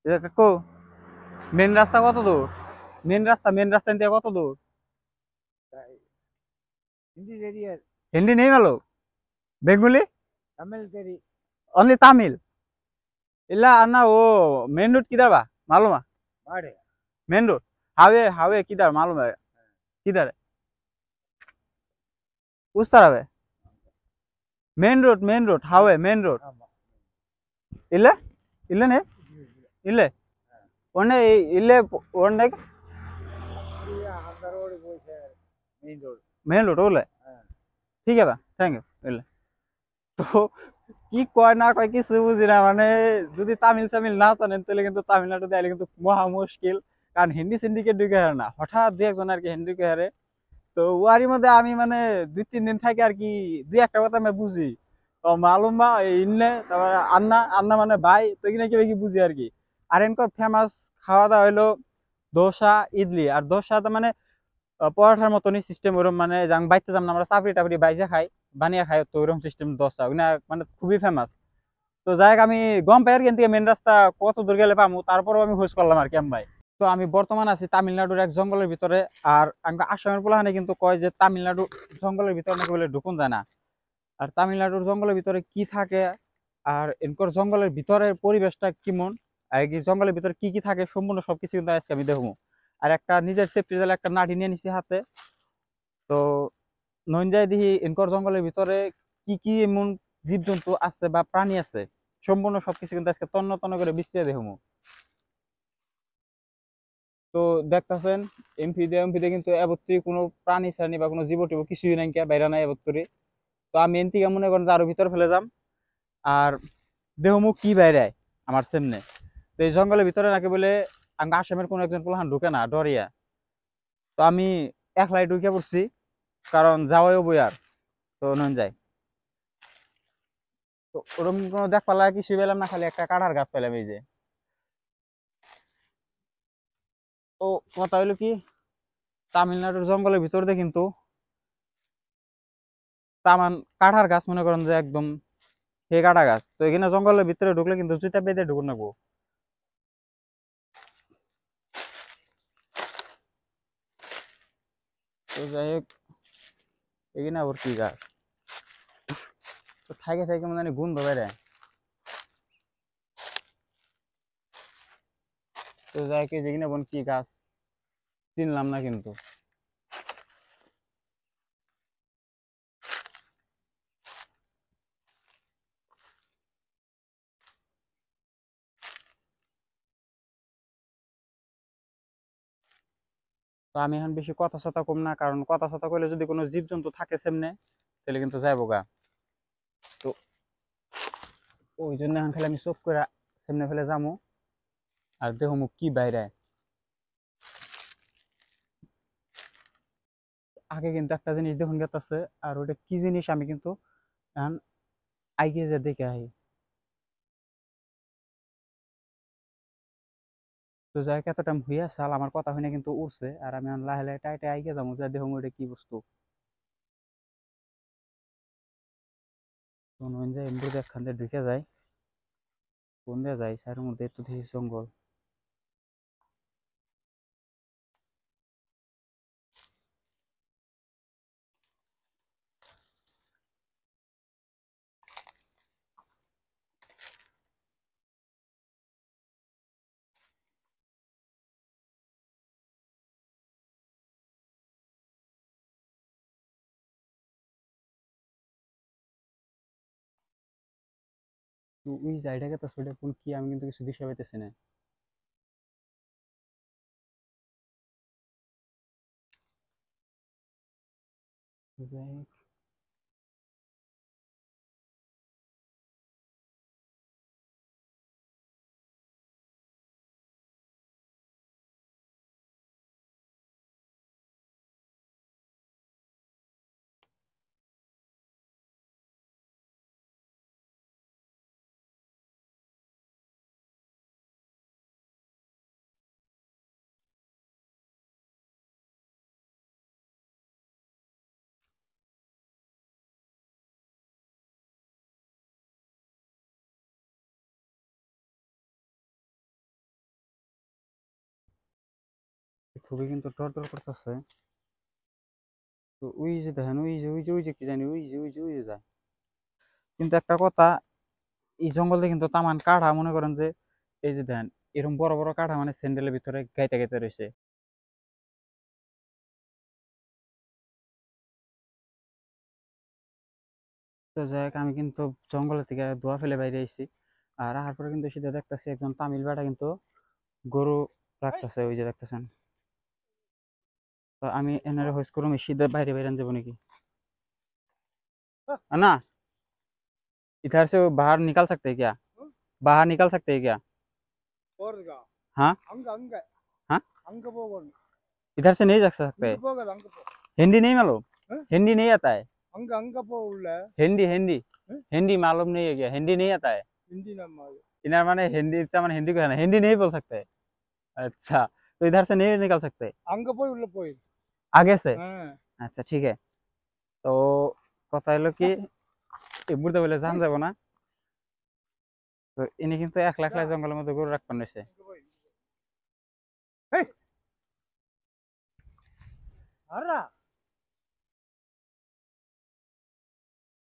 কাকু, মেন রাস্তা কত দূর? মেন রাস্তা দিয়ে কত দূর? हिंदी दे रही है। हिंदी नहीं मालूम? बेंगोली? तमिल तेरी। ओनली तमिल? इला अन्ना वो मेन रोड किधर बा? मालूम है? मारे। Main road? हाईवे हाईवे किधर मालूम है? किधर है? उस तरफ है? Main road highway main road ஆமா. ಇಲ್ಲ ಇಲ್ಲನೇ ಇಲ್ಲೇ ಒಣ್ಣೆ ಇಲ್ಲೇ ಒಣ್ಣೆ அந்த ரோடு போய் மெயின் ரோடு. মেন রোড ওলে ঠিক আছে থ্যাংক ইউ ইলে তো কি কয় না কয় কিছু বুঝি না মানে যদি তামিল সামিল না জানেন তাহলে কিন্তু তামিলনাড়ু আইলে কিন্তু মহা মুশকিল কারণ হিন্দি সিন্ডিকেট ঢুকে হারে না হঠাৎ দুই একজন আর কি হিন্দি ঢুকে হারে তো ওয়ারি মধ্যে আমি মানে 2-3 দিন থাকি আর কি দুই একটা কথা আমি বুঝি তো মালুম বা ইনলে তারপর আন্না আন্না মানে ভাই তো এখানে কি কি বুঝি আর কি আর এনকর ফেমাস খাওয়া দাওয়া হলো দোসা ইডলি আর দোসাটা মানে পরোটার মতনই সিস্টেম ওরকম মানে যাং বাইতে যাম না আমরা চাপড়ি টাপড়ি বাইজা খাই বানিয়ে খাই তো ওরকম সিস্টেম দোসা ওখানে মানে খুবই ফেমাস তো যাই হোক আমি গম পাই আর কি মেন রাস্তা কত দূর গেলে পাবো তারপরও আমি খোঁজ করলাম আর কি ভাই তো আমি বর্তমান আছি তামিলনাড়ুর এক জঙ্গলের ভিতরে আর আমি আসামের পোলাহানে কিন্তু কয় যে তামিলনাড়ু জঙ্গলের ভিতরে নাকি বলে ঢুকুন যায় না আর তামিলনাড়ুর জঙ্গলের ভিতরে কি থাকে আর এনকর জঙ্গলের ভিতরের পরিবেশটা কেমন আর কি জঙ্গলের ভিতরে কি কি থাকে সম্পূর্ণ সবকিছু কিন্তু আজকে আমি দেখবো আর একটা নিজের সেফটি জন্য একটা নাটি নিয়ে নিছি হাতে তো নইনজাই দেখি এনকর জঙ্গলের ভিতরে কি কি এমন জীবজন্তু আছে বা প্রাণী আছে সম্পূর্ণ সবকিছু কিন্তু আজকে তন্ন তন্ন করে বিস্তারিত দেখবো তো দেখতেছেন এমপি দিয়ে কিন্তু এবত্তি কোনো প্রাণী শ্রেণী বা কোনো জীব টিব কিছুই নাই বাইরে নাই এবত্তরে তো আমি এন থেকে মনে করেন যে আরো ভিতরে ফেলে যাম আর দেহমুখ কি বাইরে আমার সামনে তো এই জঙ্গলের ভিতরে নাকি বলে আমি আসামের কোনো একজন পোলাহান ঢুকে না ডরিয়া তো আমি একলাই ঢুকে পড়ছি কারণ যাওয়াইও বই আর তো নন যায় তো ওরকম কোনো দেখ পালা কিছু পেলাম না খালি একটা কাঁঠার গাছ পেলাম এই যে তো কথা হইলো কি তামিলনাড়ুর জঙ্গলের ভিতর দিয়ে কিন্তু তামান কাঁঠার গাছ মনে করেন যে একদম হে কাটা গাছ তো এখানে জঙ্গলের ভিতরে ঢুকলে কিন্তু জুতা বেঁধে ঢুকুন নেবো তো যাই হোক এখানে আবার কি গাছ তো থাকে থাকে মানে গন্ধ বেড়ে তো যাই হোক যেখানে বোন কি গাছ চিনলাম না কিন্তু তো আমি এখন বেশি কথা সথা কম না কারণ কথা সথা কইলে যদি কোনো জীবজন্তু থাকে সামনে তাহলে কিন্তু যাইবো গা তো ওই জন্য এখন খালি আমি চোখ করে সামনে ফেলে যাবো আর দেহ মুখ কি বাইরে আগে কিন্তু একটা জিনিস দেখুন গেছে আর ওটা কি জিনিস আমি কিন্তু এখন আইগে যে দেখে আহি তো যাই হোক এতটা হইয়া সাল আমার কথা হইনা কিন্তু উঠছে আর আমি এখন লাহে লাহে টাইটে আইগে যাবো যে দেহ ওটা কি বস্তু কোন যে এমনি একখান দিয়ে ঢুকে যায় কোন দিয়ে যায় সাইডের মধ্যে একটু দেখি জঙ্গল তো ওই জায়গাটাকে তো সেটা কোন কি আমি কিন্তু কিছু দিশা পাইতেছি না যাই হোক, খুবই কিন্তু টরটর করতেছে। তো ওই যে দেখেন, ওই যে কি জানি, ওই যে যায়। কিন্তু একটা কথা, এই জঙ্গলে কিন্তু তামান কাঠা, মনে করেন যে এই যে দেখেন, এরকম বড় বড় কাঠা মানে স্যান্ডেলের ভিতরে গাইতে গাইতে রয়েছে। তো যাই হোক, আমি কিন্তু জঙ্গলের থেকে ধোয়া ফেলে বাইরে আইছি। আর আসার পরে কিন্তু সেটা দেখতেছি একজন তামিল বেটা কিন্তু গরু রাখতেছে, ওই যে দেখতেছেন। तो আমি এনারে হোস করুম सीधे বাইরে বাইরে যাবো নাকি ना, इधर से वो बाहर निकल सकते हैं क्या? बाहर निकल सकते हैं क्या? போறதுக்கா? हाँ அங்க அங்க हाँ, அங்க போகணும். इधर से नहीं जा सकते? இங்க போகாத, அங்க போ. हिंदी नहीं मालूम? हाँ? हिंदी नहीं आता है? அங்க அங்க போ உள்ள. हिंदी हिंदी हाँ? हिंदी मालूम नहीं है क्या? हिंदी नहीं आता है? हिंदी ना मालूम. इधर माने हिंदी, इतना माने हिंदी को है ना, हिंदी नहीं बोल सकते? अच्छा, तो इधर से नहीं निकल सकते அங்க போய் உள்ள போய். आगे से? হ্যাঁ. अच्छा ठीक है। তো কথা হলো কি, এই মুর্দা বলে জান যাবো না। তো ইনি কিন্তু একলা একলা জঙ্গলের মধ্যে গরু রাখবেন এসে। அங்க போய். এই আরা.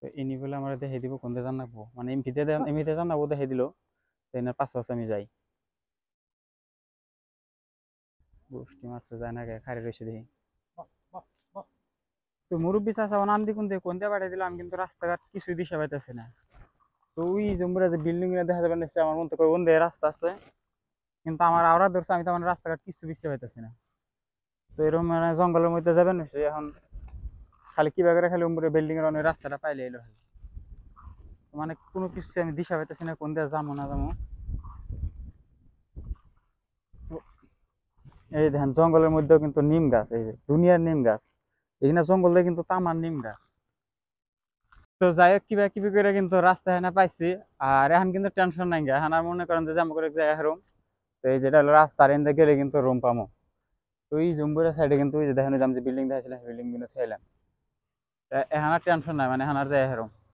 তো ইনি বলে আমার দেখে দিব কোন দিকে জানাবো, মানে এমনিতে জানাবো দেখে দিল। তো এনার পাশে পাশে আমি যাই। গোষ্ঠী মারতে যায় না, খাড়ি রয়েছে দেখি। বাহ বাহ. তো মুরব্বী চাষা নাম দি কোন দিয়ে পাঠিয়ে দিলাম, কিন্তু রাস্তাঘাট কিছুই দিশা পাইতেছে না। তো ওই জম্বুরা যে বিল্ডিং গুলো দেখা যাবে না, আমার মনে হয় কোন দিয়ে রাস্তা আছে, কিন্তু আমার আওড়া ধরছে, আমি তো আমার রাস্তাঘাট কিছু বুঝতে পাইতেছি না। তো এরকম মানে জঙ্গলের মধ্যে যাবেন সে এখন, খালি কিভাবে করে খালি উম্বুরে বিল্ডিং এর অনেক রাস্তাটা পাইলে এলো হয়। মানে কোনো কিছু আমি দিশা পাইতেছি না কোন দিয়ে যাবো না যাবো। তো এই দেখেন জঙ্গলের মধ্যেও কিন্তু নিম গাছ, এই যে দুনিয়ার নিম গাছ, এখানে জঙ্গলে কিন্তু তামার নিম গাছ। তো যাই হোক, কিবা কিবি করে কিন্তু রাস্তা এখানে পাইছি। আর এখন কিন্তু টেনশন নাই গা, এখন আর মনে করেন যে জাম করে যাই রুম। তো এই যেটা হলো রাস্তার এনতে গেলে কিন্তু রুম পামো। তো এই জম্বুরের সাইডে কিন্তু ওই যে দেখানো যাম যে বিল্ডিং দেখাছিলাম, বিল্ডিং কিন্তু ছেলাম। এখন আর টেনশন নাই, মানে এখন আর যাই রুম।